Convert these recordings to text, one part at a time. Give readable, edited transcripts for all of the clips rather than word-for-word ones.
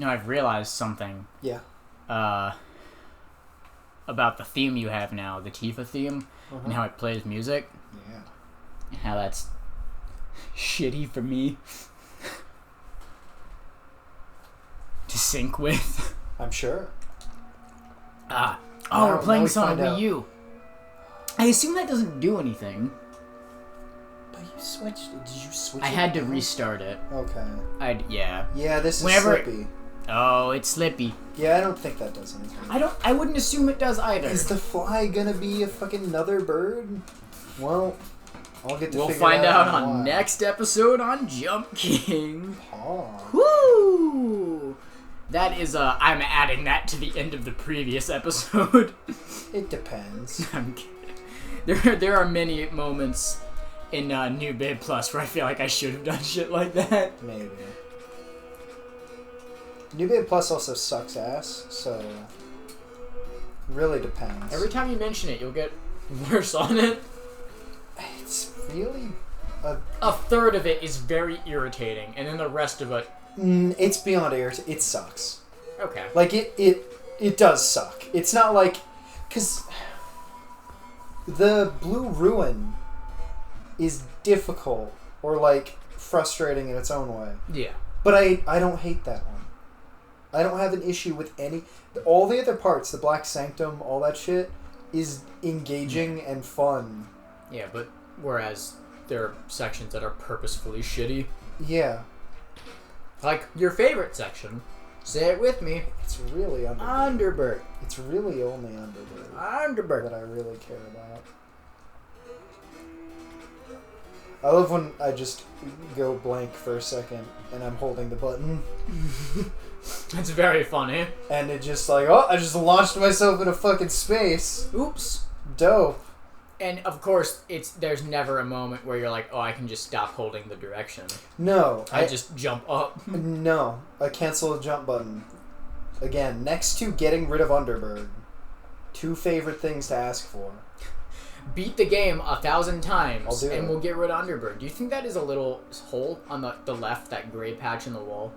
I've realized something. Yeah. About the theme you have now, the Tifa theme, and how it plays music. Yeah. And how that's shitty for me to sync with. I'm sure. We're playing this on a Wii U. I assume that doesn't do anything. But you switched. Did you switch? I had to restart it. Okay. Yeah. Yeah, this is slippy. Oh, it's slippy. Yeah, I don't think that does anything. I wouldn't assume it does either. Is the fly gonna be a fucking another bird? Well, I'll get to We'll figure find out why. on next episode on Jump King. Oh. Woo! That is, I'm adding that to the end of the previous episode. It depends. I'm kidding. There are many moments in New Babe Plus where I feel like I should have done shit like that. Maybe. New Babe Plus also sucks ass, so really depends. Every time you mention it, you'll get worse on it. It's really a third of it is very irritating, and then the rest of it. It's beyond irritating. It sucks. Okay. Like it does suck. It's not like, cause the Blue Ruin is difficult or like frustrating in its own way. Yeah. But I don't hate that one. I don't have an issue with any... All the other parts, the Black Sanctum, all that shit, is engaging and fun. Yeah, but whereas there are sections that are purposefully shitty. Yeah. Like your favorite section. Say it with me. It's really Underberg. Underberg. It's really only Underberg. Underberg. That I really care about. I love when I just go blank for a second and I'm holding the button. It's very funny. And it just like, oh, I just launched myself into fucking space. Oops. Dope. And of course, there's never a moment where you're like, oh, I can just stop holding the direction. No. I just jump up. No. I cancel the jump button. Again, next to getting rid of Underberg. 2 favorite things to ask for. Beat the game 1,000 times, and we'll get rid of Underberg. Do you think that is a little hole on the left, that gray patch in the wall?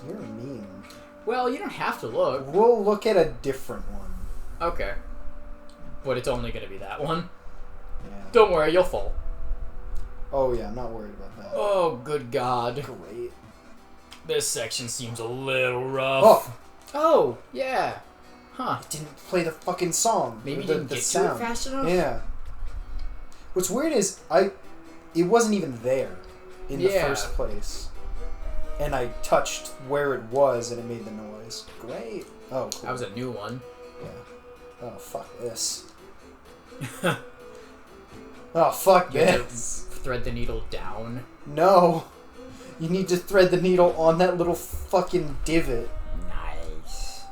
You're mean. Well, you don't have to look. We'll look at a different one. Okay. But it's only going to be that one. Yeah. Don't worry, you'll fall. Oh yeah, I'm not worried about that. Oh, good God. Great. This section seems a little rough. Oh, yeah. Huh. It didn't play the fucking song. Maybe you didn't get sound. to it fast enough? Yeah. What's weird is it wasn't even there in the first place. And I touched where it was and it made the noise. Great. Oh, cool. That was a new one. Yeah. Oh, fuck this. Oh, fuck you have this. to thread the needle down. No. You need to thread the needle on that little fucking divot. Nice.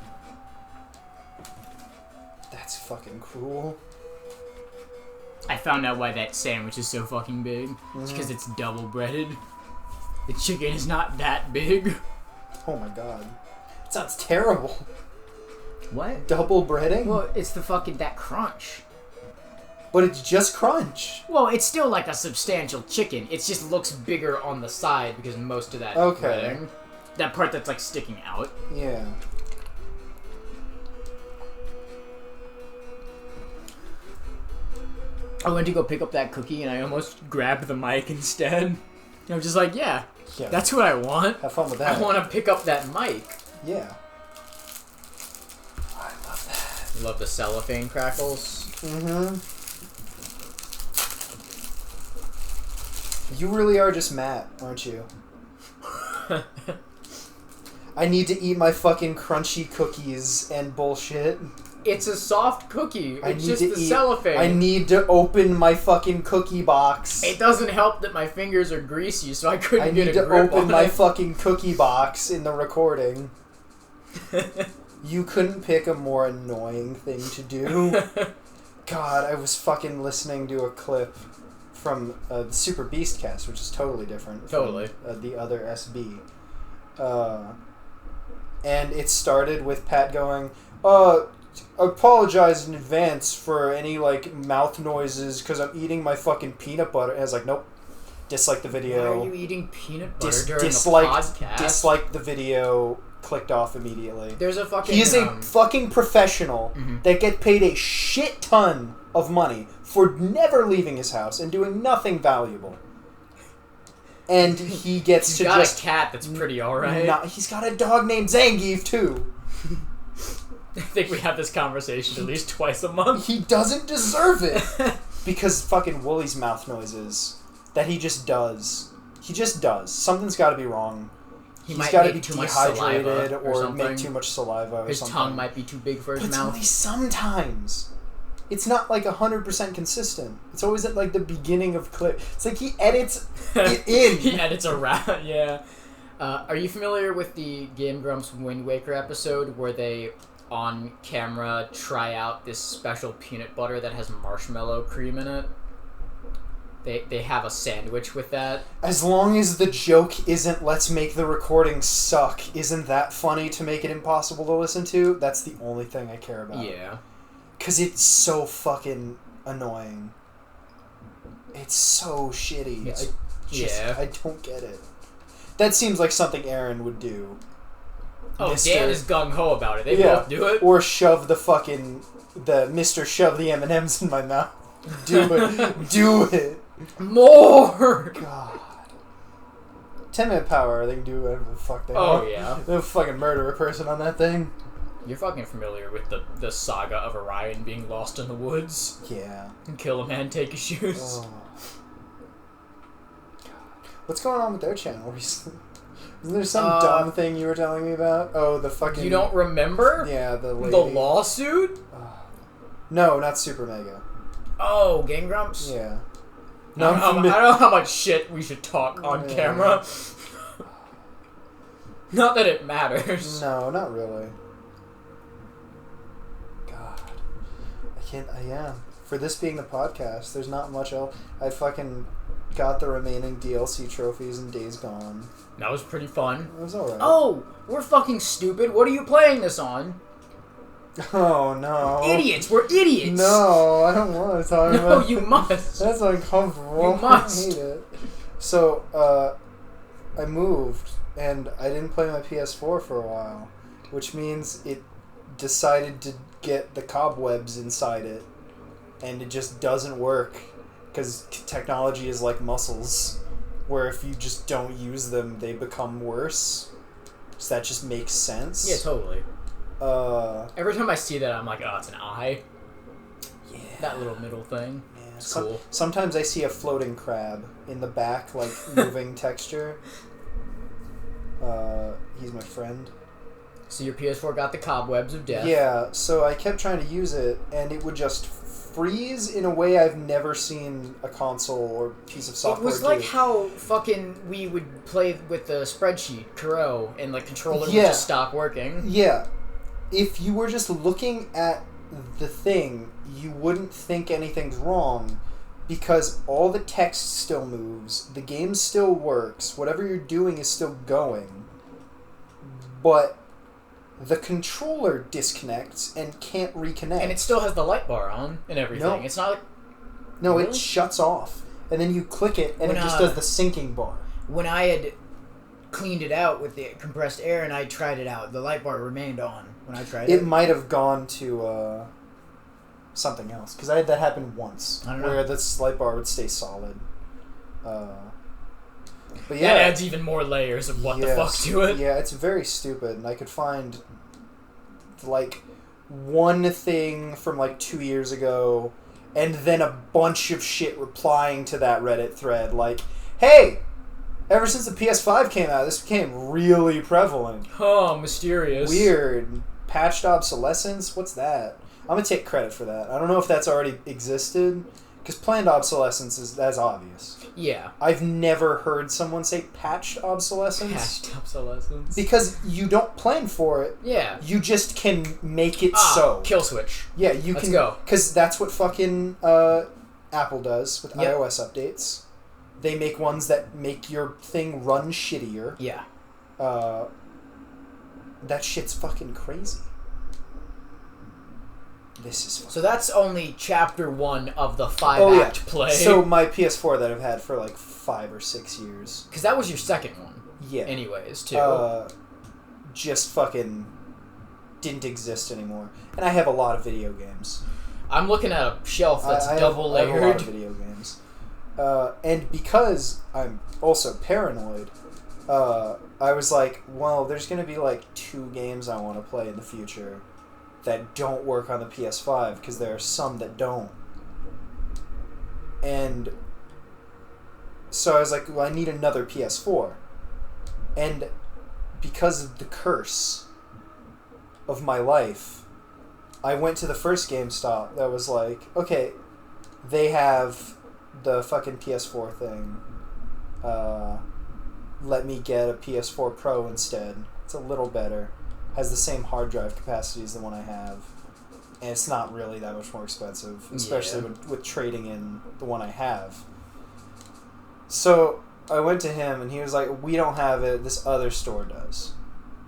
That's fucking cruel. I found out why that sandwich is so fucking big. It's because it's double breaded. The chicken is not that big. Oh my god. It sounds terrible. What? Double breading? Well, it's the fucking, that crunch. But it's just crunch. Well, it's still like a substantial chicken. It just looks bigger on the side because most of that breading. That part that's like sticking out. Yeah. I went to go pick up that cookie and I almost grabbed the mic instead. I was just like, yeah, that's what I want. Have fun with that. I want to pick up that mic. Yeah. I love that. You love the cellophane crackles? Mm-hmm. You really are just Matt, aren't you? I need to eat my fucking crunchy cookies and bullshit. It's a soft cookie. It's just the cellophane. I need to open my fucking cookie box. It doesn't help that my fingers are greasy, so I couldn't get a grip on it. I need to open my fucking cookie box in the recording. You couldn't pick a more annoying thing to do. God, I was fucking listening to a clip from the Super Beast cast, which is totally different from the other SB. And it started with Pat going, apologize in advance for any, like, mouth noises because I'm eating my fucking peanut butter. And I was like, nope. Dislike the video. Why are you eating peanut butter during a disliked, podcast? Disliked the video, clicked off immediately. There's a fucking... He is a fucking professional that get paid a shit ton of money for never leaving his house and doing nothing valuable. And he gets he's got a cat that's pretty alright. He's got a dog named Zangief, too. I think we have this conversation at least twice a month. He doesn't deserve it. Because fucking Woolie's mouth noises that he just does. He just does. Something's got to be wrong. He's got to be dehydrated or make too much saliva or his something.Tongue might be too big for his mouth. It's only sometimes. It's not like 100% consistent. It's always at like the beginning of clip. It's like he edits it in. He edits around, yeah. Are you familiar with the Game Grumps Wind Waker episode where they, on camera, try out this special peanut butter that has marshmallow cream in it? They have a sandwich with that. As long as the joke isn't let's make the recording suck, isn't that funny to make it impossible to listen to? That's the only thing I care about. Yeah. Because it's so fucking annoying. It's so shitty. I don't get it. That seems like something Aaron would do. Oh, Dan is gung-ho about it. They both do it. Or shove the Mr. Shove the M&Ms in my mouth. Do it. Do it. More! God. 10-minute power, they can do whatever the fuck they want. want. Oh, yeah. They'll fucking murder a person on that thing. You're fucking familiar with the saga of Orion being lost in the woods? Yeah. And kill a man, take his shoes. Oh. God. What's going on with their channel recently? Isn't there some dumb thing you were telling me about? Oh, the fucking... You don't remember? Yeah, the lady. The lawsuit? No, not Super Mega. Oh, Game Grumps? Yeah. No, I don't know how much shit we should talk on camera. Not that it matters. No, not really. For this being the podcast, there's not much else. I fucking got the remaining DLC trophies in Days Gone. That was pretty fun. It was alright. Oh, we're fucking stupid. What are you playing this on? Oh, no. Idiots. We're idiots. No, I don't want to talk about it. No, you must. That's uncomfortable. You must. I hate it. So, I moved, and I didn't play my PS4 for a while, which means it decided to get the cobwebs inside it, and it just doesn't work because technology is like muscles, where if you just don't use them, they become worse. So that just makes sense. Yeah, totally. Every time I see that, I'm like, oh, it's an eye. Yeah. That little middle thing. Yeah, it's cool. Sometimes I see a floating crab in the back, like moving texture. He's my friend. So your PS4 got the cobwebs of death. Yeah, so I kept trying to use it, and it would just freeze in a way I've never seen a console or piece of software do. It was like how fucking we would play with the spreadsheet, Kuro, and the controller would just stop working. Yeah. If you were just looking at the thing, you wouldn't think anything's wrong, because all the text still moves, the game still works, whatever you're doing is still going, but the controller disconnects and can't reconnect. And it still has the light bar on and everything. No. It's not like... No, really? It shuts off. And then you click it, and it just does the syncing bar. When I had cleaned it out with the compressed air and I tried it out, the light bar remained on when I tried it. It might have gone to something else, because I had that happen once, where this light bar would stay solid. But yeah, that adds even more layers of what the fuck to it. Yeah, it's very stupid, and I could find like one thing from like 2 years ago, and then a bunch of shit replying to that Reddit thread, like, "Hey, ever since the PS5 came out, this became really prevalent." Oh, mysterious. Weird. Patched obsolescence? What's that? I'm gonna take credit for that. I don't know if that's already existed, because planned obsolescence that's obvious. Yeah. I've never heard someone say patched obsolescence. Patched obsolescence. Because you don't plan for it. Yeah. You just can make it so. Kill switch. Yeah, you Let's can go. Because that's what fucking Apple does with iOS updates. They make ones that make your thing run shittier. Yeah. That shit's fucking crazy. this is... So that's only chapter 1 of the 5-act play. So my PS4 that I've had for like 5 or 6 years. Because that was your second one. Yeah. Anyways, too. Just fucking didn't exist anymore. And I have a lot of video games. I'm looking at a shelf that's double layered. I have a lot of video games. And because I'm also paranoid, I was like, well, there's going to be like 2 games I want to play in the future that don't work on the PS5, because there are some that don't. And so I was like, well, I need another PS4. And because of the curse of my life, I went to the first GameStop that was like, okay, they have the fucking PS4 thing. Let me get a PS4 Pro instead. It's a little better. Has the same hard drive capacity as the one I have. And it's not really that much more expensive, especially with trading in the one I have. So I went to him and he was like, we don't have it, this other store does.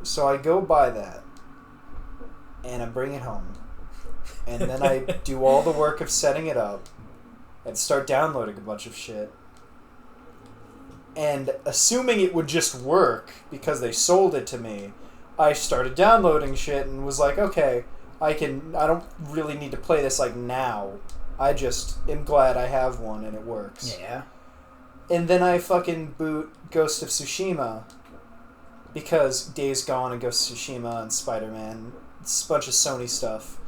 So I go buy that and I bring it home. And then I do all the work of setting it up and start downloading a bunch of shit. And assuming it would just work because they sold it to me, I started downloading shit and was like, okay, I don't really need to play this like now. I just am glad I have one and it works. Yeah. And then I fucking boot Ghost of Tsushima because Days Gone and Ghost of Tsushima and Spider-Man, it's a bunch of Sony stuff,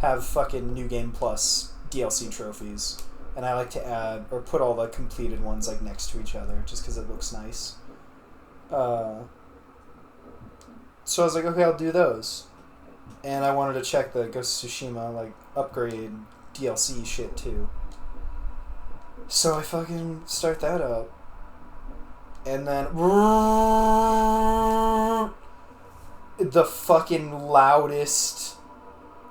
have fucking New Game Plus DLC trophies. And I like to add or put all the completed ones like next to each other just because it looks nice. So I was like, okay, I'll do those. And I wanted to check the Ghost of Tsushima like upgrade DLC shit too. So I fucking start that up. And then the fucking loudest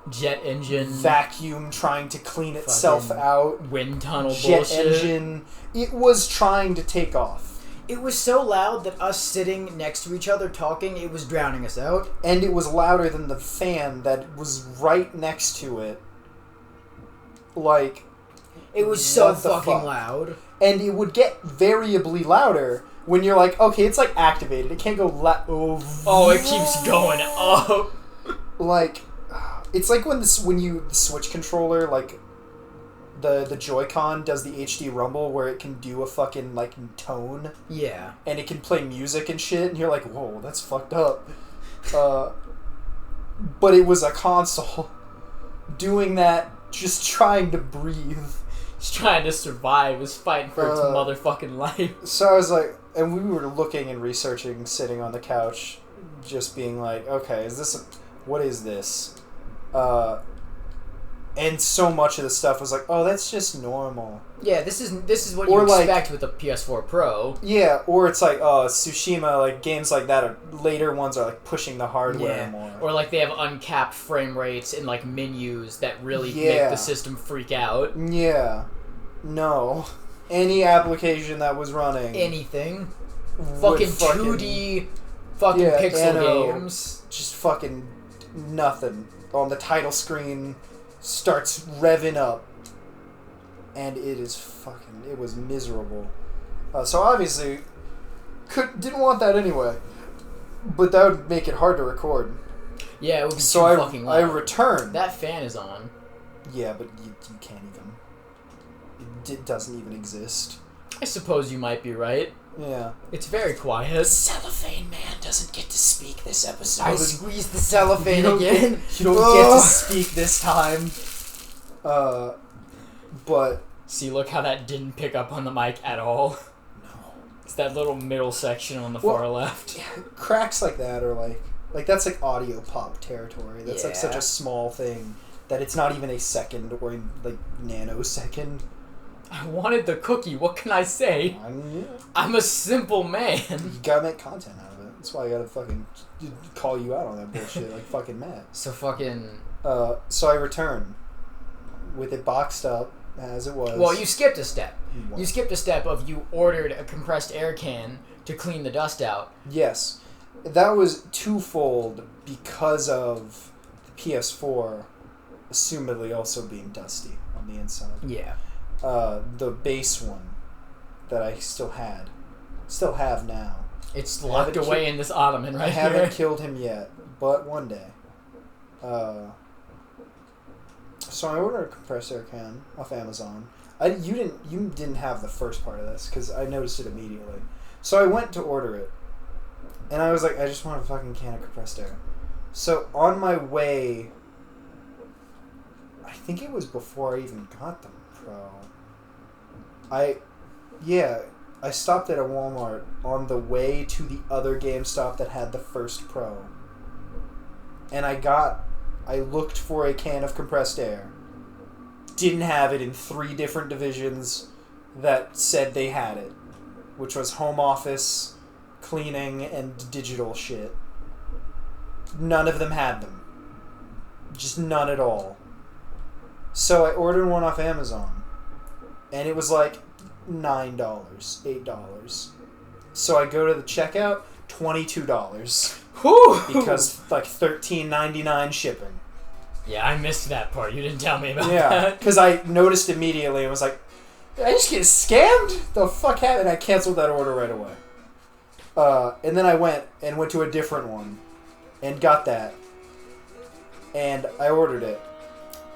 jet engine vacuum trying to clean itself out, wind tunnel jet bullshit. Engine, it was trying to take off. It was so loud that us sitting next to each other talking, it was drowning us out. And it was louder than the fan that was right next to it. Like, it was so fucking loud. And it would get variably louder when you're like, okay, it's like activated. It can't go oh, it keeps going up. Like, it's like when the Switch controller, like, the Joy-Con does the HD rumble where it can do a fucking, like, tone. Yeah. And it can play music and shit, and you're like, whoa, that's fucked up. But it was a console doing that, just trying to breathe. It's trying to survive, it's fighting for its motherfucking life. So I was like, and we were looking and researching, sitting on the couch, just being like, okay, what is this? And so much of the stuff was like, oh, that's just normal. Yeah, this is what you expect with a PS4 Pro. Yeah, or it's like, oh, Tsushima, like, games like that, later ones are, like, pushing the hardware more. Or, like, they have uncapped frame rates and, like, menus that really make the system freak out. Yeah. No. Any application that was running. Anything. Fucking 2D fucking pixel games. Just fucking nothing. On the title screen, starts revving up. And it was miserable. So obviously, didn't want that anyway. But that would make it hard to record. Yeah, it would be too fucking loud. I returned. That fan is on. Yeah, but you can't even. It doesn't even exist. I suppose you might be right. Yeah. It's very quiet. Cellophane Man doesn't get to speak this episode. I squeezed the cellophane again. You don't get to speak this time. But... See, look how that didn't pick up on the mic at all. No. It's that little middle section on the far left. Yeah, cracks like that are like that's like audio pop territory. That's like such a small thing that it's not even a second or like nanosecond. I wanted the cookie. What can I say? I'm a simple man. You gotta make content out of it. That's why I gotta fucking call you out on that bullshit like fucking Matt. So fucking... So I returned with it boxed up as it was. Well, you skipped a step. You skipped a step of you ordered a compressed air can to clean the dust out. Yes. That was twofold because of the PS4. assumedly also being dusty on the inside. Yeah. The base one that I still have now. It's locked away in this ottoman right here. I haven't killed him yet, but one day. So I ordered a compressed air can off Amazon. You didn't have the first part of this because I noticed it immediately. So I went to order it, and I was like, I just want a fucking can of compressed air. So on my way, I think it was before I even got the Pro. I stopped at a Walmart on the way to the other GameStop that had the first Pro. And I looked for a can of compressed air. Didn't have it in 3 different divisions that said they had it, which was home office, cleaning, and digital shit. None of them had them. Just none at all. So I ordered one off Amazon, and it was like $9, $8. So I go to the checkout, $22. Whew! Because like $13.99 shipping. Yeah, I missed that part. You didn't tell me about that. Yeah, because I noticed immediately and was like, did I just get scammed? The fuck happened? I canceled that order right away. And then I went to a different one and got that. And I ordered it.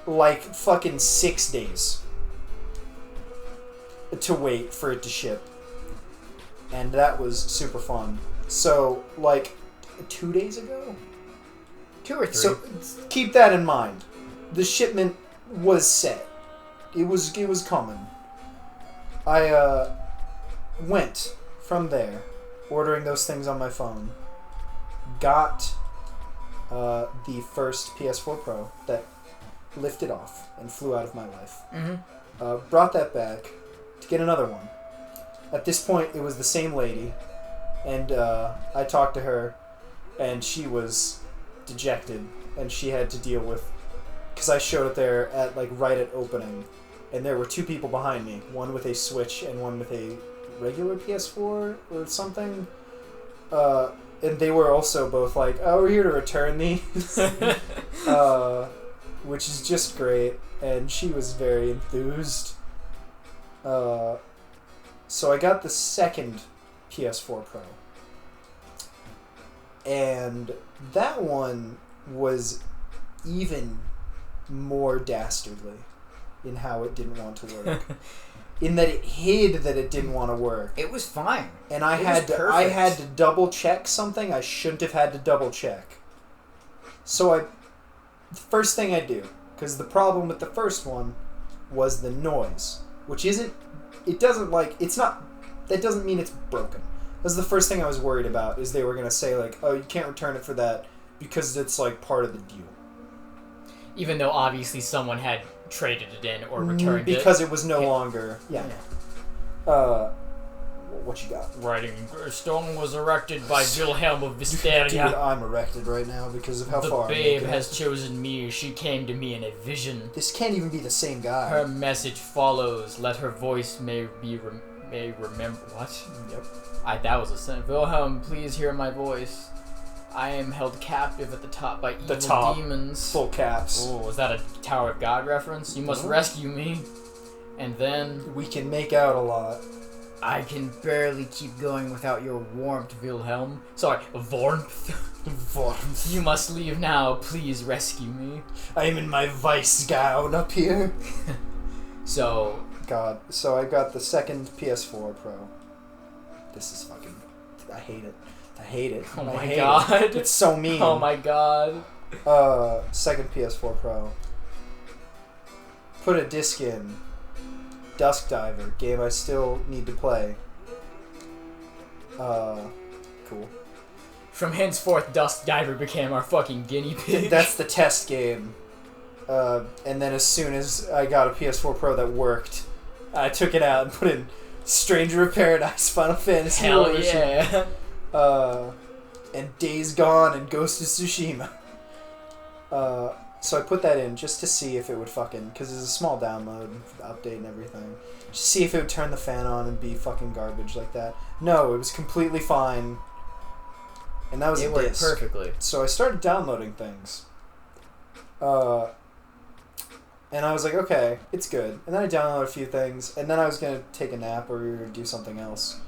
Like fucking 6 days to wait for it to ship. And that was super fun. So, like, 2 days ago? 2 or 3. So, keep that in mind. The shipment was set. It was coming. I, went from there, ordering those things on my phone. Got, the first PS4 Pro that lifted off and flew out of my life. Mm-hmm. Brought that back to get another one. At this point, it was the same lady, and I talked to her, and she was dejected, and she had to deal with, because I showed it there at like right at opening, and there were 2 people behind me, one with a Switch and one with a regular PS4 or something, and they were also both like, oh, we're here to return these, which is just great, and she was very enthused. So I got the second PS4 Pro. And that one was even more dastardly in how it didn't want to work. In that it hid that it didn't want to work. It was fine. And I had to double check something I shouldn't have had to double check. So the first thing I do, because the problem with the first one was the noise, which that doesn't mean it's broken. That's the first thing I was worried about, is they were going to say, like, oh, you can't return it for that because it's, like, part of the deal. Even though, obviously, someone had traded it in or returned it. Because it was no longer... Yeah. What you got? Writing, stone was erected by Wilhelm of Wisteria. Dude, I'm erected right now because of how far The babe has chosen me. She came to me in a vision. This can't even be the same guy. Her message follows. Let her voice may remember... What? Yep. That was a sentence. Wilhelm, please hear my voice. I am held captive at the top by evil demons. Full caps. Oh, was that a Tower of God reference? You must rescue me. And then... We can make out a lot. I can barely keep going without your warmth, Wilhelm. Sorry, warmth. Warmth. You must leave now. Please rescue me. I am in my vice gown up here. So I got the second PS4 Pro. This is fucking... I hate it. Oh my god. It's so mean. Oh my god. Second PS4 Pro. Put a disc in. Dusk Diver, game I still need to play. Cool. From henceforth, Dusk Diver became our fucking guinea pig. That's the test game. And then as soon as I got a PS4 Pro that worked, I took it out and put in Stranger of Paradise, Final Fantasy. Hell yeah. And Days Gone and Ghost of Tsushima. So I put that in just to see if it would fucking... Because it's a small download for the update and everything. Just see if it would turn the fan on and be fucking garbage like that. No, it was completely fine. And that was a disc. It worked perfectly. So I started downloading things. And I was like, okay, it's good. And then I downloaded a few things, and then I was going to take a nap or do something else.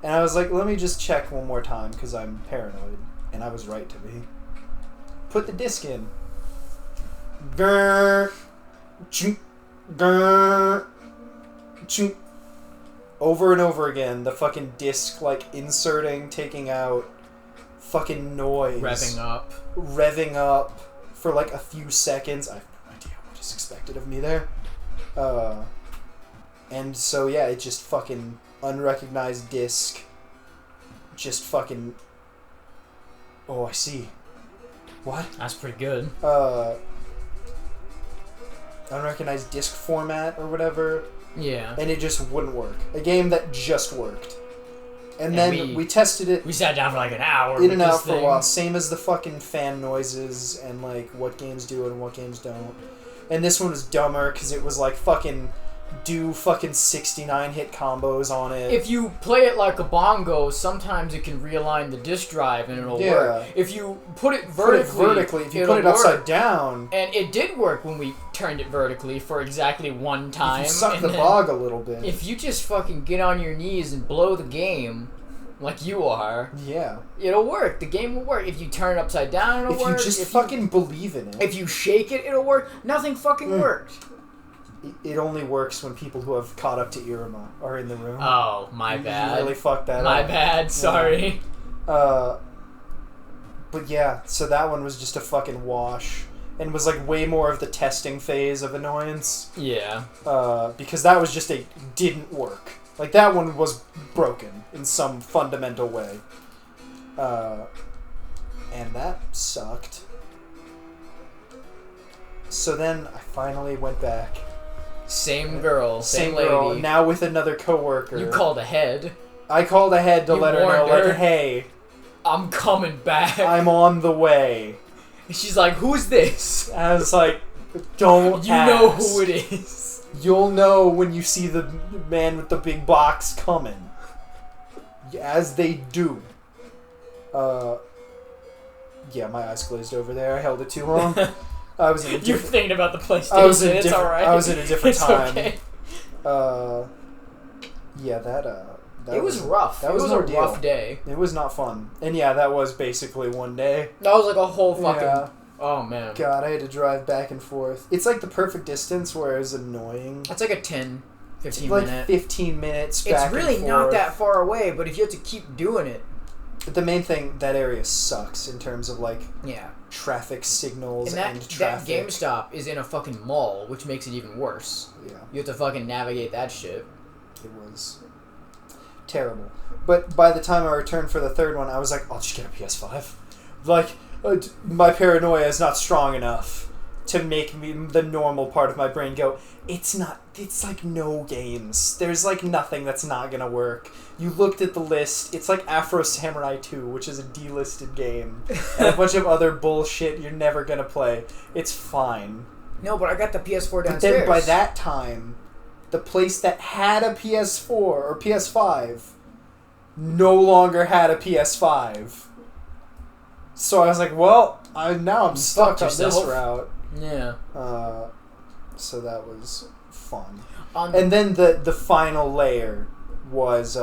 And I was like, let me just check one more time, because I'm paranoid. And I was right to be. Put the disc in. Grrr. Chunk. Grrr. Chunk. Over and over again, the fucking disc, like, inserting, taking out, fucking noise. Revving up for, like, a few seconds. I have no idea what is expected of me there. And so, yeah, it just fucking unrecognized disc. Just fucking... Oh, I see. What? That's pretty good. Unrecognized disc format or whatever. Yeah. And it just wouldn't work. A game that just worked. And then we tested it. We sat down for like an hour. In and out for a while. Same as the fucking fan noises and like what games do it and what games don't. And this one was dumber because it was like fucking do fucking 69 hit combos on it. If you play it like a bongo, sometimes it can realign the disk drive and it'll work. If you put it vertically, if you put it upside down. And it did work when we turned it vertically for exactly one time. If you suck the bog a little bit. If you just fucking get on your knees and blow the game like you are, it'll work. The game will work. If you turn it upside down, it'll work. If you just fucking believe in it. If you shake it, it'll work. Nothing fucking worked. It only works when people who have caught up to Irma are in the room. Oh, my bad. You really fucked that up. My bad, sorry. But yeah, so that one was just a fucking wash. And was like way more of the testing phase of annoyance. Yeah. Because that was just didn't work. Like that one was broken in some fundamental way. And that sucked. So then I finally went back. Same girl, same lady. Girl, now with another coworker. You called ahead. I called ahead to let her know, like, hey, I'm coming back. I'm on the way. And she's like, who's this? I was like, don't You know who it is. You'll know when you see the man with the big box coming. As they do. Yeah, my eyes glazed over there. I held it too long. I was in a You're thinking about the PlayStation. It's alright. I was in a different time. Okay. Yeah, that it was rough. That was a rough day. It was not fun. And yeah, that was basically one day. That was like a whole fucking... Yeah. Oh, man. God, I had to drive back and forth. It's like the perfect distance where it was annoying. It's like a 10, 15 like minute. 15 minutes back It's really and forth. not that far away, but if you have to keep doing it... But the main thing, that area sucks in terms of, like... Yeah. Traffic signals and traffic. That GameStop is in a fucking mall, which makes it even worse. Yeah. You have to fucking navigate that shit. It was terrible. But by the time I returned for the third one, I was like, I'll just get a PS5. Like, my paranoia is not strong enough to make me the normal part of my brain go, it's like no games. There's like nothing that's not gonna work. You looked at the list, it's like Afro Samurai 2, which is a delisted game, and a bunch of other bullshit you're never gonna play. It's fine. No, but I got the PS4 downstairs. But then by that time, the place that had a PS4 or PS5 no longer had a PS5. So I was like, well, now I'm stuck on this route. Yeah. So that was fun. And then the final layer was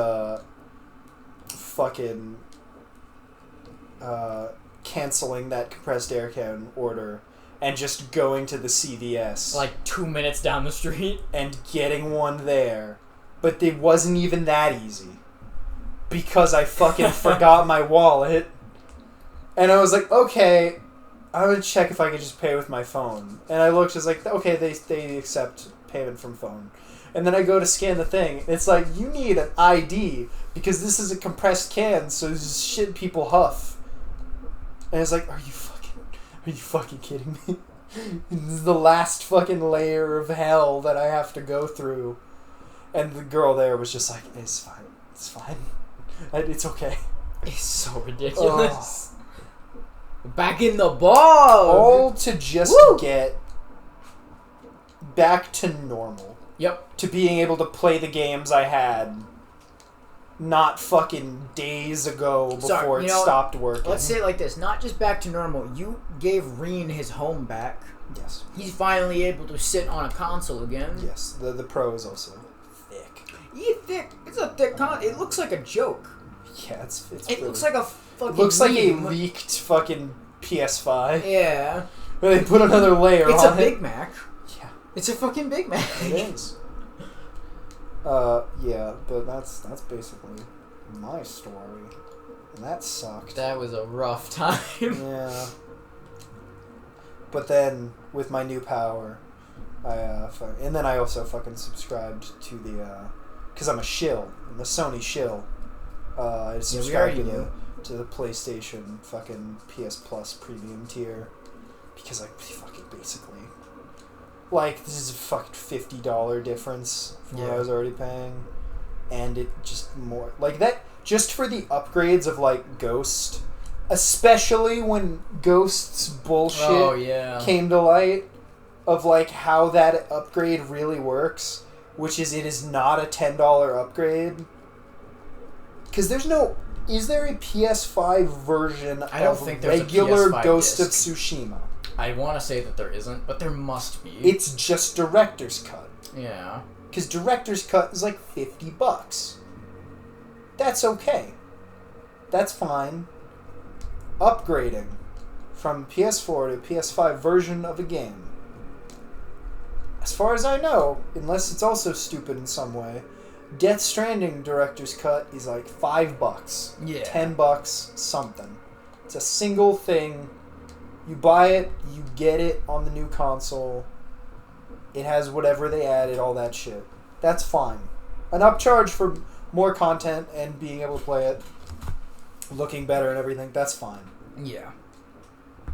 fucking canceling that compressed air can order and just going to the CVS. Like 2 minutes down the street. And getting one there. But it wasn't even that easy. Because I fucking forgot my wallet. And I was like, okay, I would check if I could just pay with my phone. And I looked, it's like, okay, they accept payment from phone. And then I go to scan the thing. It's like, you need an ID because this is a compressed can, so this is shit people huff. And it's like, are you fucking kidding me? This is the last fucking layer of hell that I have to go through. And the girl there was just like, it's fine. It's fine. It's okay. It's so ridiculous. Back in the ball. All to just get back to normal. Yep. To being able to play the games I had not fucking days ago before it stopped working. Let's say it like this. Not just back to normal. You gave Reen his home back. Yes. He's finally able to sit on a console again. Yes. The Pro is also thick. Yeah, thick. It's a thick It looks like a joke. Yeah, it's It really, looks like a fucking. It looks like a meme. leaked fucking PS5. Yeah. Where they put another layer It's on a it. Big Mac. Yeah. It's a fucking Big Mac. It is. Yeah, but that's basically my story. And that sucked. That was a rough time. Yeah. But then, with my new power, and then I also fucking subscribed to the, because I'm a shill. I'm a Sony shill. I subscribed to the PlayStation fucking PS Plus premium tier. Because I fucking basically... Like, this is a fucking $50 difference from what I was already paying. And it just more... Like, that... Just for the upgrades of, like, Ghost... Especially when Ghost's bullshit came to light. Of, like, how that upgrade really works. Which is, it is not a $10 upgrade. Because there's no... Is there a PS5 version of regular Ghost of Tsushima? I want to say that there isn't, but there must be. It's just Director's Cut. Yeah. Because Director's Cut is like $50. That's okay. That's fine. Upgrading from PS4 to PS5 version of a game. As far as I know, unless it's also stupid in some way, Death Stranding Director's Cut is like $5. Yeah. $10, something. It's a single thing. You buy it, you get it on the new console. It has whatever they added, all that shit. That's fine. An upcharge for more content and being able to play it, looking better and everything, that's fine. Yeah.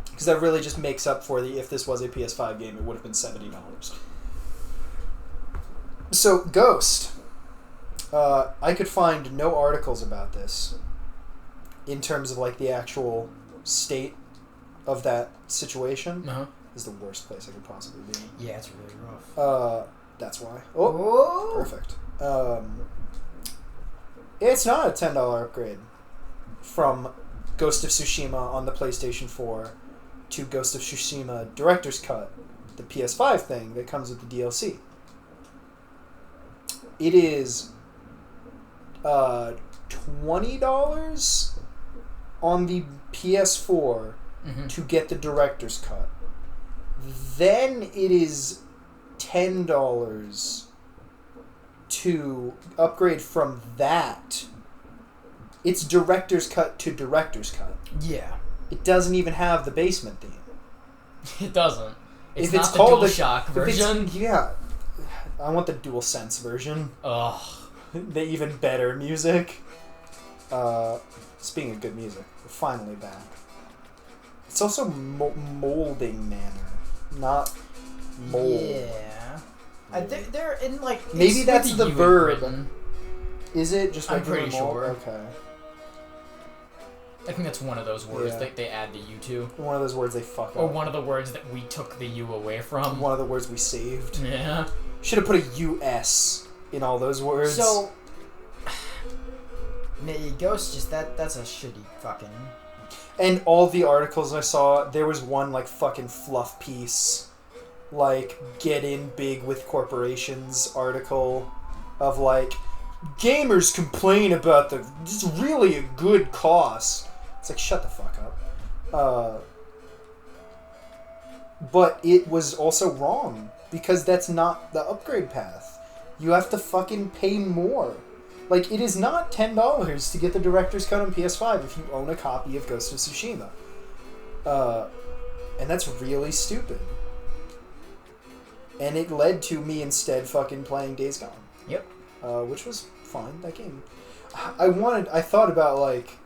Because that really just makes up for if this was a PS5 game, it would have been $70. So, Ghost. I could find no articles about this in terms of like the actual state of that situation. Is the worst place I could possibly be. Yeah, it's really rough. That's why. Oh, perfect. It's not a $10 upgrade from Ghost of Tsushima on the PlayStation 4 to Ghost of Tsushima Director's Cut, the PS5 thing that comes with the DLC. It is $20 on the PS4 to get the Director's Cut. Then it is $10 to upgrade from that. It's Director's Cut to Director's Cut. Yeah. It doesn't even have the basement theme. It doesn't. If not it's the called DualShock version. Yeah. I want the DualSense version. Ugh. The even better music. Speaking of good music, we're finally back. It's also molding manner, not mold. Yeah. They're in like... Maybe that's the verb. Written. Is it? Just I'm pretty sure. Okay. I think that's one of those words that they add the U to. One of those words they fuck up. Or one of the words that we took the U away from. One of the words we saved. Yeah. Should have put a US in all those words. So... Ghost just... That's a shitty fucking... And all the articles I saw, there was one, like, fucking fluff piece, like, get in big with corporations article of, like, gamers complain about it's really a good cost. It's like, shut the fuck up. But it was also wrong, because that's not the upgrade path. You have to fucking pay more. Like, it is not $10 to get the Director's Cut on PS5 if you own a copy of Ghost of Tsushima. And that's really stupid. And it led to me instead fucking playing Days Gone. Yep. Which was fine, that game. I thought about, like,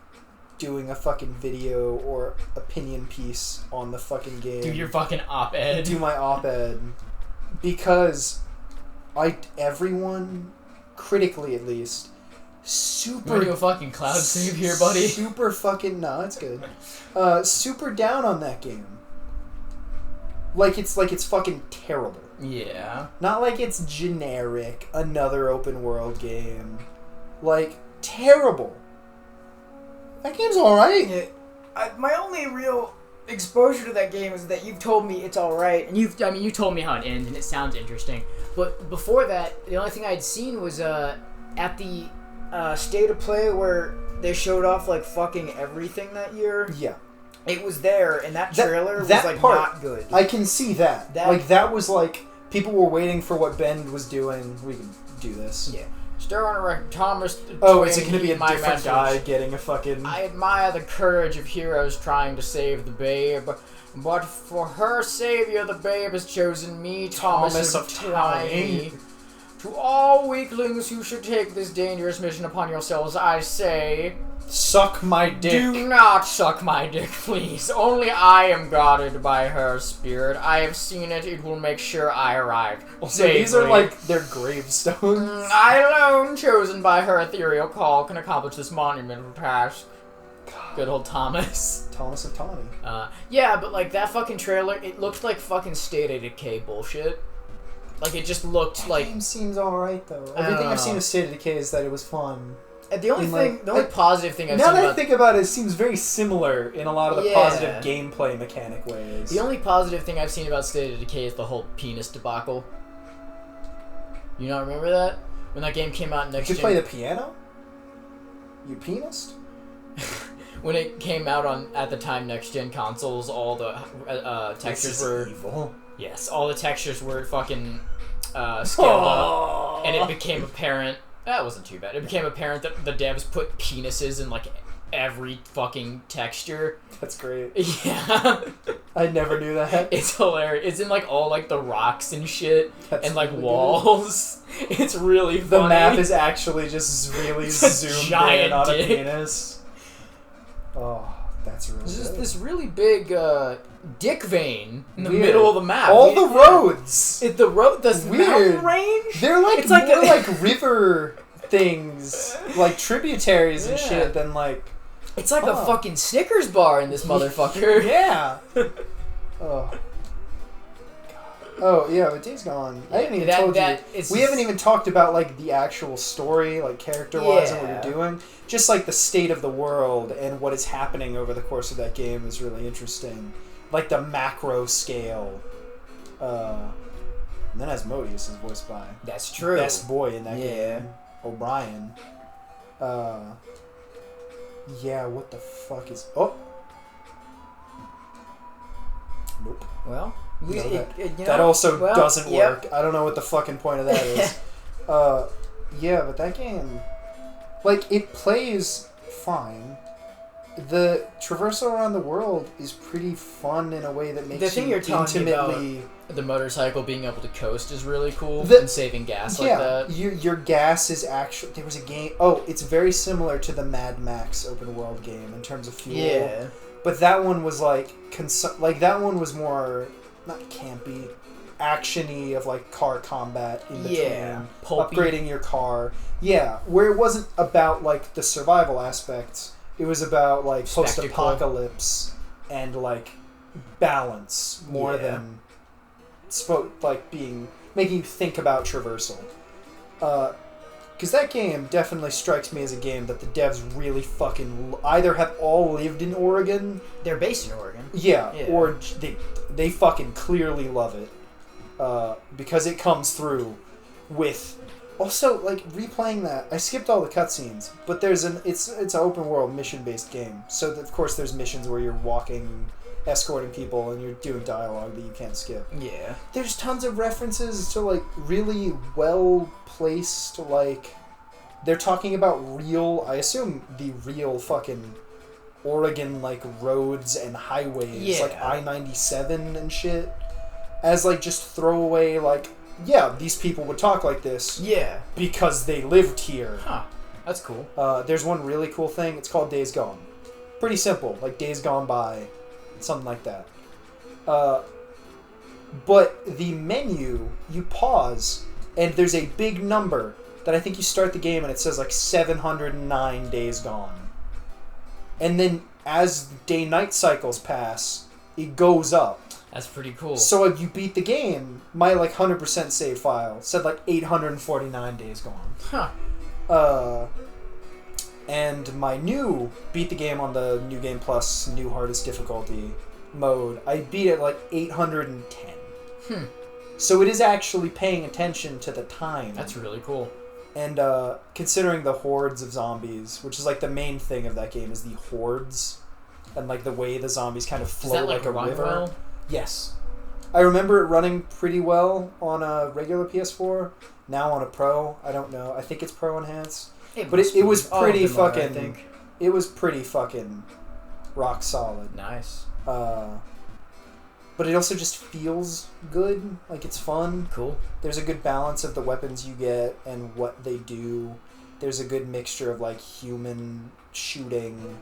doing a fucking video or opinion piece on the fucking game. Do your fucking op-ed. Do my op-ed. Because everyone... critically at least, super... do a fucking cloud save here, buddy. Super fucking... No, it's good. Super down on that game. Like it's fucking terrible. Yeah. Not like it's generic, another open world game. Like, terrible. That game's alright. Yeah. My only real exposure to that game is that you've told me it's all right, and you told me how it ends, and it sounds interesting. But before that, the only thing I'd seen was at the State of Play where they showed off like fucking everything that year. Yeah. It was there, and that trailer was like part, not good. I can see that. That was like people were waiting for what Ben was doing. We can do this. Yeah. Thomas. Oh, is it going to be a different guy getting a fucking... I admire the courage of heroes trying to save the babe, but for her savior, the babe has chosen me, Thomas of Tiny. To all weaklings who should take this dangerous mission upon yourselves, I say... Suck my dick. Do not suck my dick, please. Only I am guarded by her spirit. I have seen it. It will make sure I arrive. So these are like their gravestones. I alone, chosen by her ethereal call, can accomplish this monumental task. Good old Thomas. Thomas of Tawny. Yeah, but like that fucking trailer, it looked like fucking State of Decay bullshit. Like it just looked that like... game seems alright though. Everything I've seen of State of Decay is that it was fun. The only positive thing I've seen now that I think about it, it seems very similar in a lot of the positive gameplay mechanic ways. The only positive thing I've seen about State of Decay is the whole penis debacle. You not remember that? When that game came out next gen... Did you play the piano? You pianist? When it came out at the time next gen consoles, all the textures were evil. Yes, all the textures were fucking scaled up, and it became apparent. That wasn't too bad. It became apparent that the devs put penises in like every fucking texture. That's great. Yeah. I never knew that. It's hilarious. It's in like all like the rocks and shit. That's and like really walls. Good. It's really funny. The map is actually just really zoomed in on a penis. Oh, that's really There's good. this really big dick vein in the middle of the map. All the roads. The mountain range. They're like it's more like like river things, like tributaries and shit. Than like it's like a fucking Snickers bar in this motherfucker. Yeah. Oh. Oh yeah, but Days Gone. I haven't even told you. We haven't even talked about like the actual story, like character-wise, and what you're doing. Just like the state of the world and what is happening over the course of that game is really interesting. Like the macro scale. And then Asmodeus is voiced by... That's true. Best boy in that game. O'Brien. Yeah, what the fuck is... Oh! Nope. Well... that also doesn't work. I don't know what the fucking point of that is. Yeah, but that game... Like, it plays fine. The traversal around the world is pretty fun in a way that makes you intimately... The motorcycle being able to coast is really cool, and saving gas like that. Your gas is actually... There was a game... Oh, it's very similar to the Mad Max open world game in terms of fuel. Yeah. But that one was like... that one was more... Not campy. Action-y of like car combat in between. Yeah. Upgrading your car. Yeah. Where it wasn't about like the survival aspects. It was about like post-apocalypse and like balance more than making you think about traversal. Because that game definitely strikes me as a game that the devs really fucking either have all lived in Oregon. They're based in Oregon. Yeah. Or they fucking clearly love it. Because it comes through with... Also, like, replaying that, I skipped all the cutscenes, but it's an open world mission-based game. So, of course, there's missions where you're walking, escorting people, and you're doing dialogue that you can't skip. Yeah. There's tons of references to, like, really well-placed, like... They're talking about I assume the real fucking Oregon, like, roads and highways, like I-97 and shit, as, like, just throwaway, like... Yeah, these people would talk like this. Yeah. Because they lived here. Huh. That's cool. There's one really cool thing. It's called Days Gone. Pretty simple. Like Days Gone By. Something like that. But the menu, you pause, and there's a big number that I think you start the game and it says like 709 days gone. And then as day-night cycles pass, it goes up. That's pretty cool. So if you beat the game, my like 100% save file said like 849 days gone. Huh. And my beat the game on the New Game Plus, new hardest difficulty, mode, I beat it like 810. So it is actually paying attention to the time. That's really cool. And considering the hordes of zombies, which is like the main thing of that game, is the hordes, and like the way the zombies kind of flow Does that, like a run river. well? Yes. I remember it running pretty well on a regular PS4. Now on a Pro, I don't know. I think it's Pro Enhanced. But it was pretty fucking... I think. It was pretty fucking rock solid. Nice. But it also just feels good. Like, it's fun. Cool. There's a good balance of the weapons you get and what they do. There's a good mixture of, like, human shooting.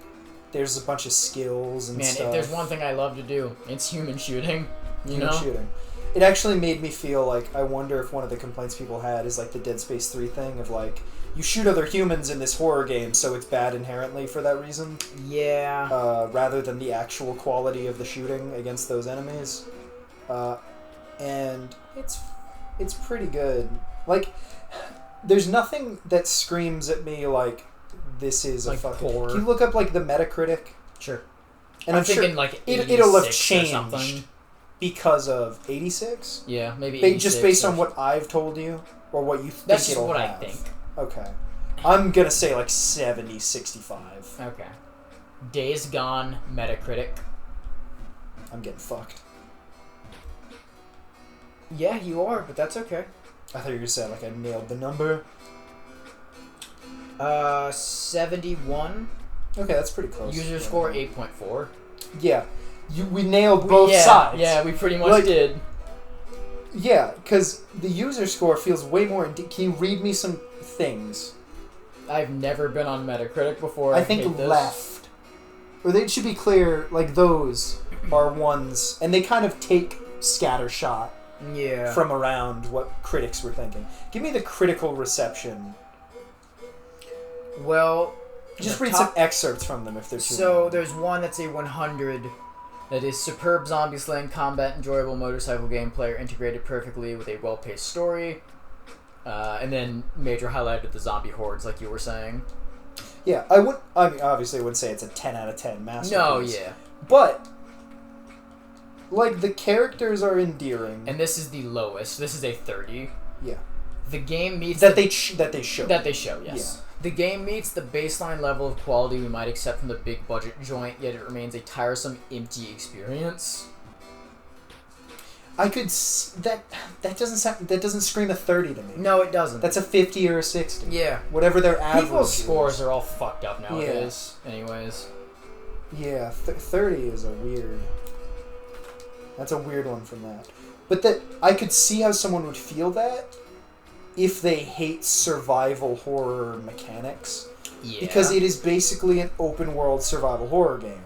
There's a bunch of skills and stuff. Man, if there's one thing I love to do, it's human shooting. Human shooting. It actually made me feel like, I wonder if one of the complaints people had is, like, the Dead Space 3 thing of, like, you shoot other humans in this horror game, so it's bad inherently for that reason. Yeah. Rather than the actual quality of the shooting against those enemies. And it's pretty good. Like, there's nothing that screams at me like, this is like a fucking... horror. Can you look up, like, the Metacritic? Sure. And I'm thinking, sure like, it'll have 86 changed or something. Because of 86? Yeah, maybe 86. Just based on what I've told you? Or what you think That's just it'll what have? I think. Okay. I'm gonna say, like, 70, 65. Okay. Days Gone, Metacritic. I'm getting fucked. Yeah, you are, but that's okay. I thought you were gonna say, like, I nailed the number. 71. Okay, that's pretty close. User score 8.4. Yeah. We nailed both sides. Yeah, we pretty much did. Yeah, because the user score feels way more... Can you read me some things? I've never been on Metacritic before. I think left. Or they should be clear, like, those are ones... And they kind of take scattershot from around what critics were thinking. Give me the critical reception. Well... Just read some excerpts from them if they're too So long. there's one that's a 100 that is superb zombie slaying combat, enjoyable motorcycle gameplay integrated perfectly with a well-paced story. And then major highlight of the zombie hordes, like you were saying. Yeah, I mean, obviously I wouldn't say it's a 10 out of 10 masterpiece. No, yeah. But, like, the characters are endearing. And this is the lowest. This is a 30. Yeah. The game meets... That they show. That they show, yes. Yeah. The game meets the baseline level of quality we might accept from the big budget joint, yet it remains a tiresome, empty experience. I could... That doesn't scream a 30 to me. No, it doesn't. That's a 50 or a 60. Yeah. Whatever their average People's is. scores are all fucked up nowadays. Yeah. Anyways. Yeah, 30 is a weird... That's a weird one from that. But that I could see how someone would feel that if they hate survival horror mechanics. Yeah. Because it is basically an open world survival horror game.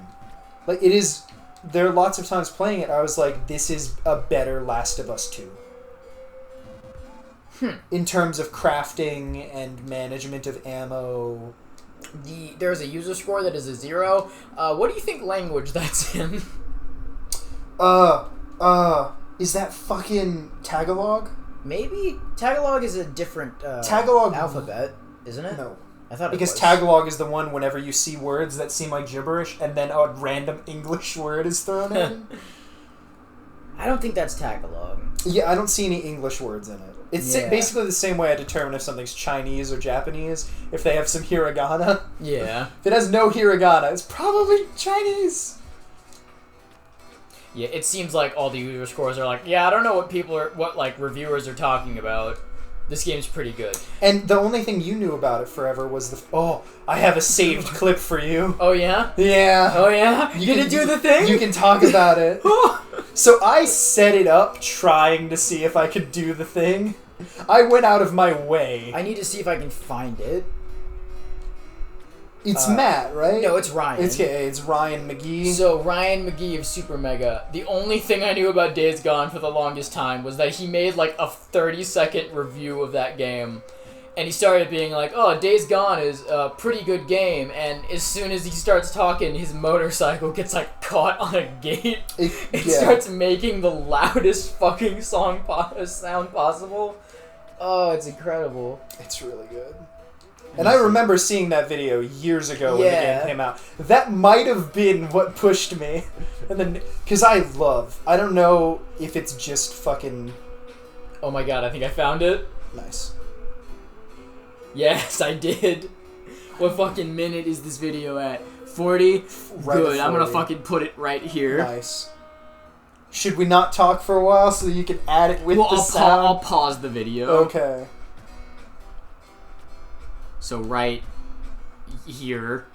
Like, it is... There are lots of times playing it, I was like, this is a better Last of Us 2. In terms of crafting and management of ammo. There's a user score that is a 0. What do you think language that's in? Is that fucking Tagalog? Maybe Tagalog is a different Tagalog alphabet, isn't it? No. I thought because it was. Tagalog is the one whenever you see words that seem like gibberish and then a random English word is thrown in. I don't think that's Tagalog. Yeah, I don't see any English words in it. It's basically the same way I determine if something's Chinese or Japanese, if they have some hiragana. Yeah. If it has no hiragana, it's probably Chinese. Yeah, it seems like all the user scores are like, yeah, I don't know what reviewers are talking about. This game's pretty good. And the only thing you knew about it forever was I have a saved clip for you. Oh, yeah? Yeah. Oh, yeah? Did it do the thing? You can talk about it. So I set it up trying to see if I could do the thing. I went out of my way. I need to see if I can find it. It's Matt, right? No, it's Ryan. It's Ryan McGee. So, Ryan McGee of Super Mega. The only thing I knew about Days Gone for the longest time was that he made like a 30-second review of that game. And he started being like, oh, Days Gone is a pretty good game. And as soon as he starts talking, his motorcycle gets like caught on a gate. It starts making the loudest fucking sound possible. Oh, it's incredible. It's really good. And I remember seeing that video years ago when the game came out. That might have been what pushed me. And then, because I don't know if it's just fucking... Oh my god, I think I found it. Nice. Yes, I did. What fucking minute is this video at? 40? Right Good, at I'm gonna 40. fucking put it right here. Nice. Should we not talk for a while so you can add it with the sound? I'll pause the video. Okay. So right here.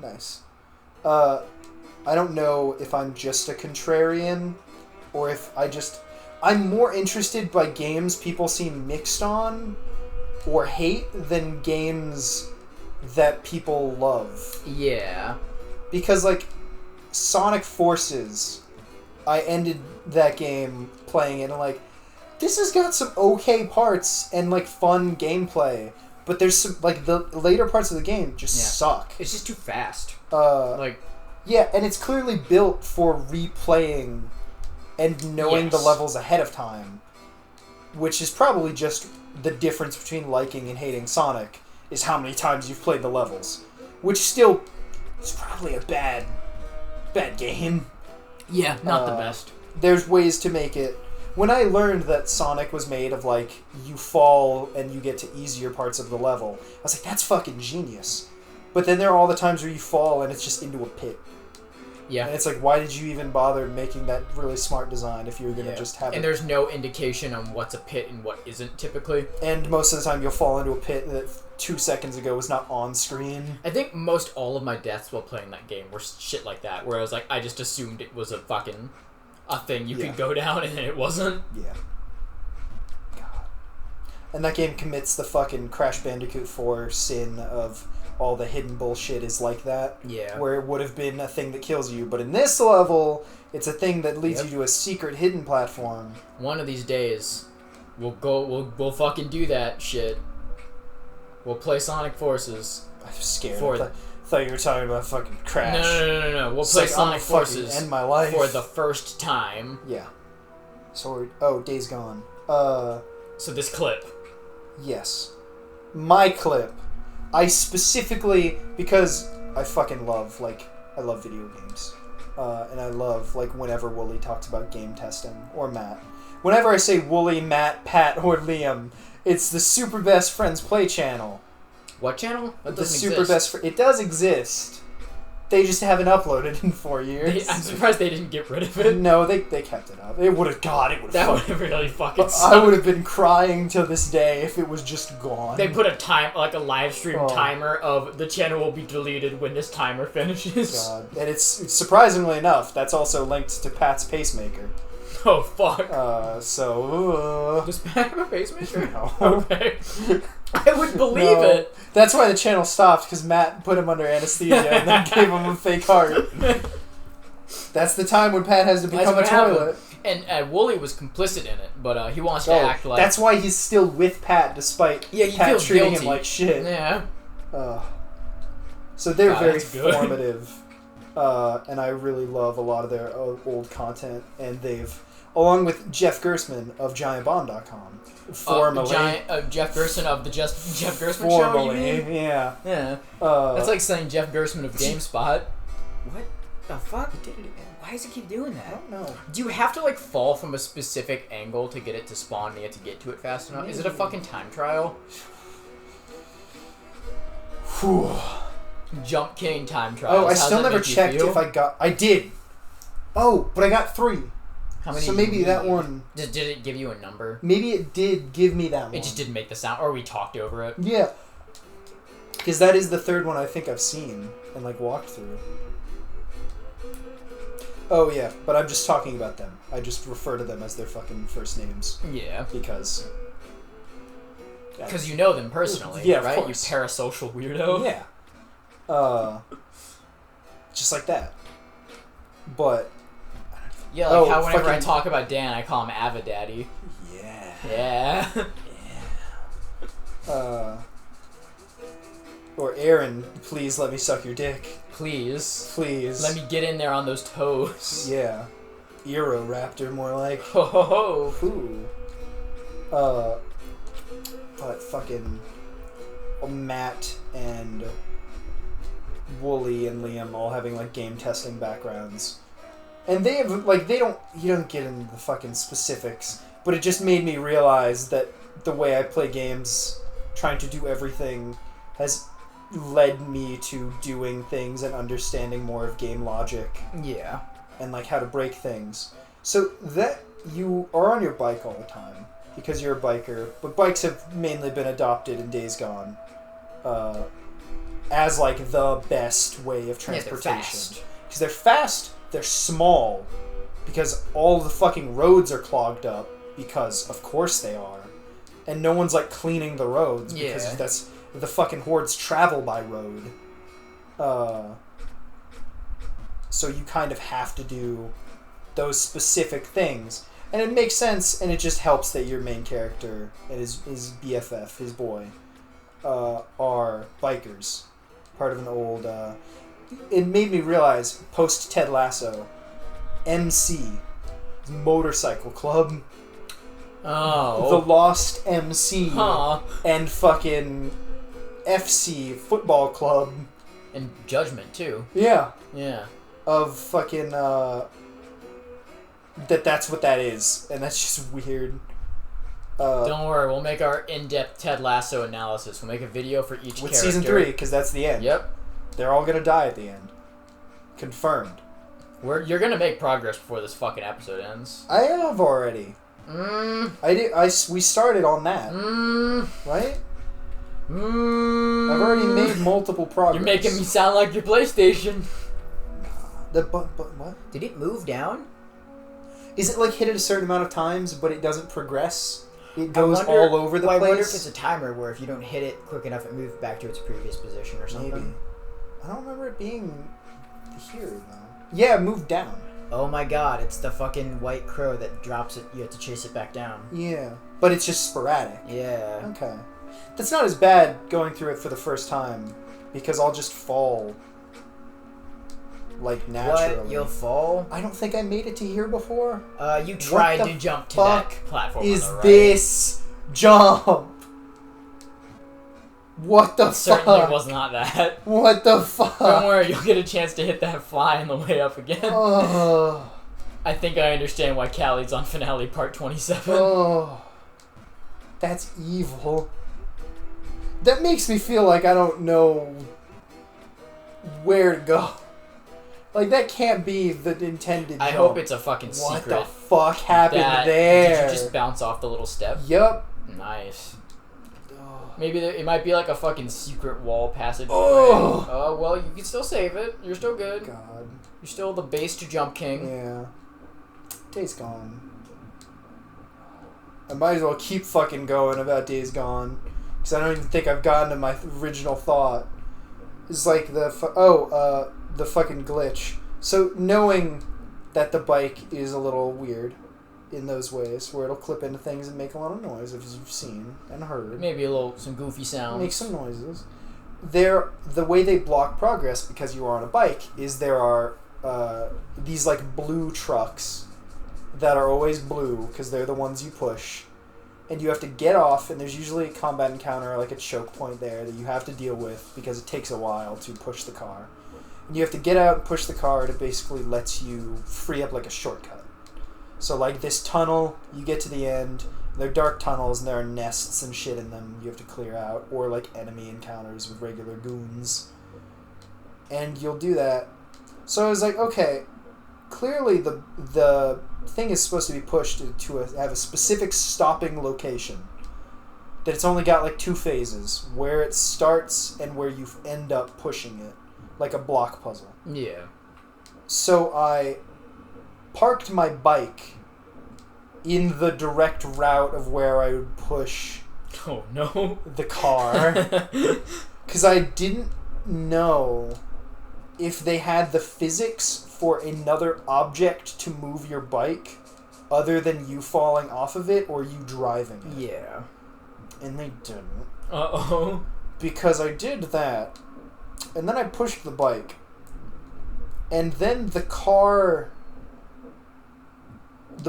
Nice. I don't know if I'm just a contrarian or if I'm more interested by games people seem mixed on or hate than games that people love. Yeah. Because, like, Sonic Forces, I ended that game playing it and, like, this has got some okay parts and, like, fun gameplay. But there's some, like, the later parts of the game just suck. It's just too fast. Yeah, and it's clearly built for replaying and knowing the levels ahead of time. Which is probably just the difference between liking and hating Sonic, is how many times you've played the levels. Which still is probably a bad game. Yeah, not the best. There's ways to make it... When I learned that Sonic was made of, like, you fall and you get to easier parts of the level, I was like, that's fucking genius. But then there are all the times where you fall and it's just into a pit. Yeah. And it's like, why did you even bother making that really smart design if you were going to just have it? And there's no indication on what's a pit and what isn't, typically. And most of the time you'll fall into a pit that 2 seconds ago was not on screen. I think most all of my deaths while playing that game were shit like that, where I was like, I just assumed it was a fucking... a thing you could go down and it wasn't. Yeah. God. And that game commits the fucking Crash Bandicoot 4 sin of all the hidden bullshit is like that. Yeah. Where it would have been a thing that kills you, but in this level, it's a thing that leads you to a secret hidden platform. One of these days, we'll fucking do that shit. We'll play Sonic Forces. I'm scared. I thought you were talking about fucking Crash. No. We'll play Sonic Forces end my life for the first time. Yeah. Days Gone. So this clip. Yes. My clip. I specifically, because I fucking love, I love video games. And I love, whenever Wooly talks about game testing, or Matt. Whenever I say Wooly, Matt, Pat, or Liam, it's the Super Best Friends Play channel. What channel? That the doesn't Super exist. Best It does exist. They just haven't uploaded in 4 years. I'm surprised they didn't get rid of it. No, they kept it up. It would have... God, it would have... That would have really fucking sucked. I would have been crying to this day if it was just gone. They put a live stream timer of the channel will be deleted when this timer finishes. God. And it's surprisingly enough, that's also linked to Pat's pacemaker. Oh, fuck. Does Pat have a pacemaker? No. Okay. I would believe it. That's why the channel stopped, because Matt put him under anesthesia and then gave him a fake heart. That's the time when Pat has to become a toilet. And Wooly was complicit in it, but he wants to act like... That's why he's still with Pat, despite Pat treating him like shit. Yeah. So they're very formative, and I really love a lot of their old content, and they've... Along with Jeff Gersman of GiantBomb.com. Formerly. Jeff Gerstmann of the Jeff Gerstmann Show, you mean? Yeah. Yeah. That's like saying Jeff Gerstmann of GameSpot. What the fuck? Why does it keep doing that? I don't know. Do you have to, fall from a specific angle to get it to spawn and you have to get to it fast enough? Is it a fucking time trial? Whew. Jump King time trial. Oh, I still never checked if I got... I did. Oh, but I got 3. How many? So maybe that one... Did it give you a number? Maybe it did give me that one. It just didn't make the sound, or we talked over it. Yeah. Because that is the 3rd one I think I've seen and, walked through. Oh, yeah, but I'm just talking about them. I just refer to them as their fucking first names. Yeah. Because you know them personally, yeah, right? Of course. You parasocial weirdo. Yeah. Just like that. But... Yeah, how whenever I talk about Dan, I call him Ava Daddy. Yeah. Yeah. Yeah. Or Aaron, please let me suck your dick. Please. Please. Let me get in there on those toes. Yeah. Aeroraptor, more like. Ho ho ho. Ooh. But fucking Matt and Wooly and Liam all having like game testing backgrounds. And they have like you don't get into the fucking specifics, but it just made me realize that the way I play games, trying to do everything, has led me to doing things and understanding more of game logic. Yeah. And like how to break things. So that you are on your bike all the time because you're a biker, but bikes have mainly been adopted in Days Gone as like the best way of transportation. Because they're fast, they're small, because all the fucking roads are clogged up, because of course they are. And no one's like cleaning the roads because that's the fucking hordes travel by road. So you kind of have to do those specific things. And it makes sense, and it just helps that your main character and his BFF, his boy, are bikers. Part of an old... it made me realize, post Ted Lasso, MC, Motorcycle Club, the Lost MC, and fucking FC, Football Club. And Judgment, too. Yeah. Yeah. Of fucking, that's what that is. And that's just weird. Don't worry, we'll make our in-depth Ted Lasso analysis. We'll make a video for each with character. Season 3, because that's the end. Yep. They're all gonna die at the end. Confirmed. You're gonna make progress before this fucking episode ends. I have already. We started on that. Right? I've already made multiple progress. You're making me sound like your PlayStation. What? Did it move down? Is it like hit at a certain amount of times, but it doesn't progress? It goes all over the place? I wonder if it's a timer where if you don't hit it quick enough, it moves back to its previous position or something. Maybe. I don't remember it being here, though. Yeah, it moved down. Oh my god, it's the fucking white crow that drops it. You have to chase it back down. Yeah. But it's just sporadic. Yeah. Okay. That's not as bad going through it for the first time, because I'll just fall, like, naturally. What? You'll fall? I don't think I made it to here before. You tried to jump to that platform is on the right. this jump? What the fuck? Certainly was not that. What the fuck? Don't worry, you'll get a chance to hit that fly on the way up again. I think I understand why Callie's on finale part 27. Oh. That's evil. That makes me feel like I don't know where to go. Like, that can't be the intended jump. I hope it's a fucking secret. What the fuck happened there? Did you just bounce off the little step? Yup. Nice. Maybe it might be like a fucking secret wall passage. Oh, well, you can still save it. You're still good. God. You're still the base to jump king. Yeah. Days Gone. I might as well keep fucking going about Days Gone, because I don't even think I've gotten to my original thought. It's like the fucking glitch. So knowing that the bike is a little weird in those ways, where it'll clip into things and make a lot of noise, as you've seen and heard. Maybe some goofy sounds. Make some noises. The way they block progress, because you are on a bike, is there are these like blue trucks that are always blue, because they're the ones you push. And you have to get off, and there's usually a combat encounter, like a choke point there, that you have to deal with, because it takes a while to push the car. And you have to get out and push the car to basically lets you free up like a shortcut. So like this tunnel, you get to the end, they're dark tunnels, and there are nests and shit in them you have to clear out, or like enemy encounters with regular goons. And you'll do that. So I was like, okay, clearly the thing is supposed to be pushed to have a specific stopping location. That it's only got like 2 phases, where it starts and where you end up pushing it, like a block puzzle. Yeah. So I parked my bike in the direct route of where I would push Oh no. the car, because I didn't know if they had the physics for another object to move your bike other than you falling off of it or you driving it. Yeah. And they didn't. Uh-oh. because I did that, and then I pushed the bike, and then the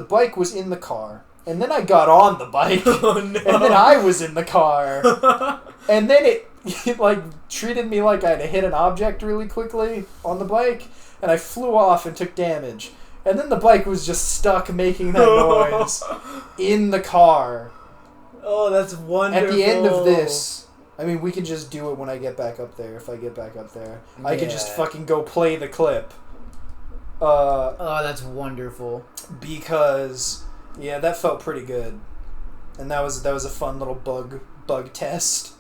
bike was in the car, and then I got on the bike, Oh, no. and then I was in the car, and then it like treated me like I'd hit an object really quickly on the bike, and I flew off and took damage, and then the bike was just stuck making that noise in the car. Oh, that's wonderful. At the end of this, I mean, we can just do it when I get back up there. If I get back up there, I can just fucking go play the clip. Oh, that's wonderful. Because yeah, that felt pretty good, and that was a fun little bug test.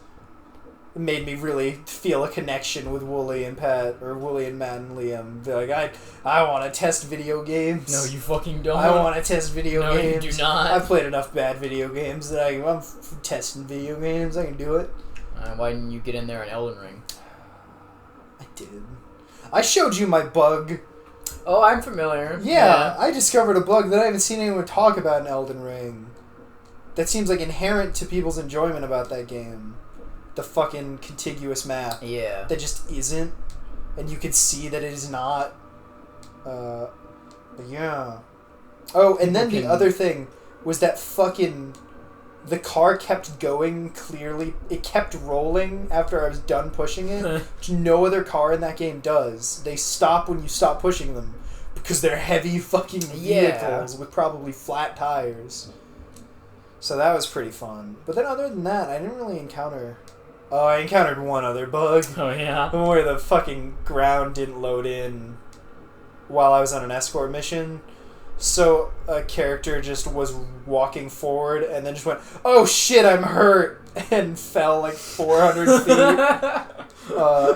It made me really feel a connection with Wooly and Pat, or Wooly and Matt and Liam. Be like, I want to test video games. No, you fucking don't. I want to test video games. No, you do not. I've played enough bad video games that I'm testing video games. I can do it. Why didn't you get in there in Elden Ring? I did. I showed you my bug. Oh, I'm familiar. Yeah, I discovered a bug that I haven't seen anyone talk about in Elden Ring. That seems like inherent to people's enjoyment about that game. The fucking contiguous map. Yeah. That just isn't. And you can see that it is not. But yeah. Oh, and then the other thing was that fucking... The car kept going clearly. It kept rolling after I was done pushing it, which no other car in that game does. They stop when you stop pushing them because they're heavy fucking vehicles with probably flat tires. So that was pretty fun. But then other than that, I didn't really encounter... Oh, I encountered one other bug. Oh, yeah? Where the fucking ground didn't load in while I was on an escort mission. So a character just was walking forward and then just went, oh shit, I'm hurt, and fell like 400 feet.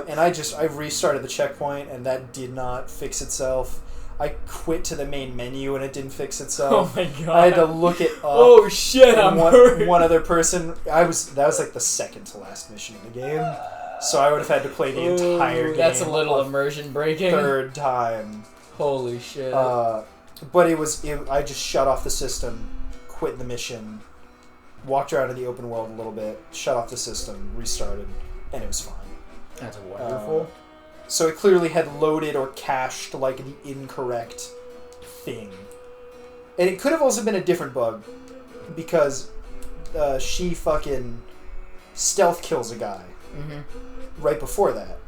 And I restarted the checkpoint, and that did not fix itself. I quit to the main menu and it didn't fix itself. Oh my god. I had to look it up. Oh shit, I'm hurt. One other person, that was like the second to last mission in the game. So I would have had to play the entire game. That's a little immersion breaking. Third time. Holy shit. But I just shut off the system, quit the mission, walked around in the open world a little bit, shut off the system, restarted, and it was fine. That's wonderful. So it clearly had loaded or cached like the incorrect thing. And it could have also been a different bug, because she fucking stealth kills a guy right before that.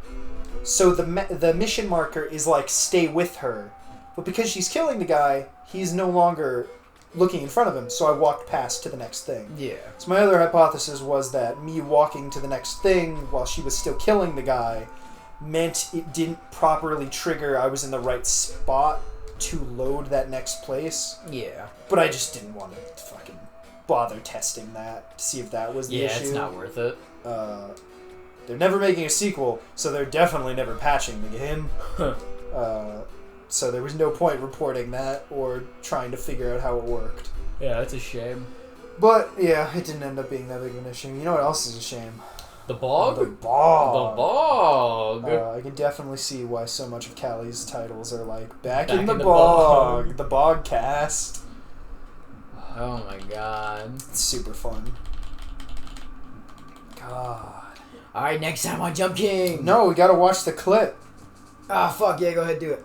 So the mission marker is like, stay with her. But because she's killing the guy, he's no longer looking in front of him, so I walked past to the next thing. Yeah. So my other hypothesis was that me walking to the next thing while she was still killing the guy meant it didn't properly trigger I was in the right spot to load that next place. Yeah. But I just didn't want to fucking bother testing that to see if that was the issue. Yeah, it's not worth it. They're never making a sequel, so they're definitely never patching the game. So there was no point reporting that or trying to figure out how it worked. Yeah, that's a shame. But, yeah, it didn't end up being that big of an issue. You know what else is a shame? The bog? The bog. The bog. I can definitely see why so much of Callie's titles are like, back in the bog. The Bogcast. Oh my god. It's super fun. God. Alright, next time on Jump King. No, we gotta watch the clip. Ah, fuck, yeah, go ahead, do it.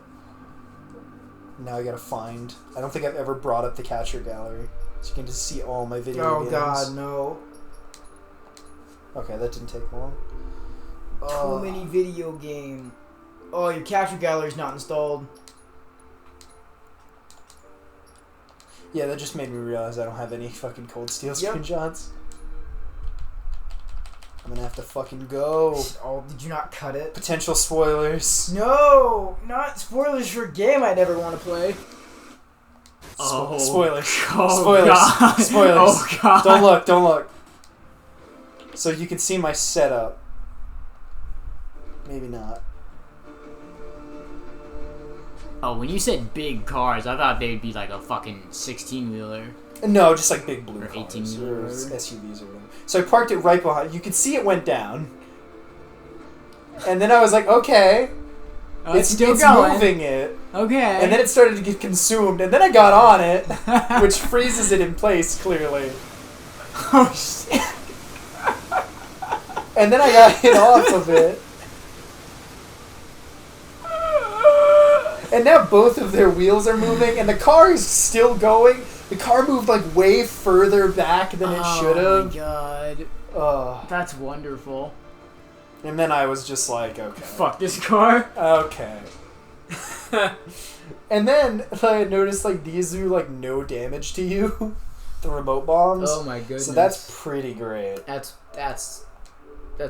Now I gotta find. I don't think I've ever brought up the capture gallery, so you can just see all my video games. Oh god, no. Okay, that didn't take long. Too many video game. Oh, your capture gallery's not installed. Yeah, that just made me realize I don't have any fucking Cold Steel Yep. screenshots. I'm gonna have to fucking go. Oh, did you not cut it? Potential spoilers. No, not spoilers for a game I never want to play. Oh. Spoilers. Oh, Spoilers. God. Spoilers. Oh, God. Don't look. So you can see my setup. Maybe not. Oh, when you said big cars, I thought they'd be like a fucking 16-wheeler. No, just like big blue Or cars. 18 Or wheelers. SUVs or whatever. So I parked it right behind. You could see it went down. And then I was like, okay. Oh, it's still going. moving it. Okay. And then it started to get consumed. And then I got on it, which freezes it in place, clearly. Oh, shit. And then I got hit off of it. And now both of their wheels are moving, and the car is still going. The car moved like way further back than it should have. Oh my god. That's wonderful. And then I was just like, okay. Fuck this car. Okay. And then I noticed like these do like no damage to you. The remote bombs. Oh my goodness. So that's pretty great. That's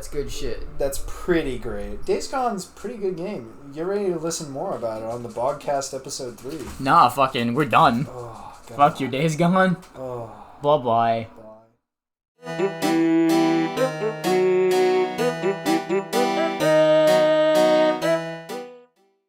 good shit. That's pretty great. Days Gone's a pretty good game. Get ready to listen more about it on the Bogcast episode 3. Nah, fucking, we're done. Oh, God. Fuck your Days Gone. Oh. Bye-bye.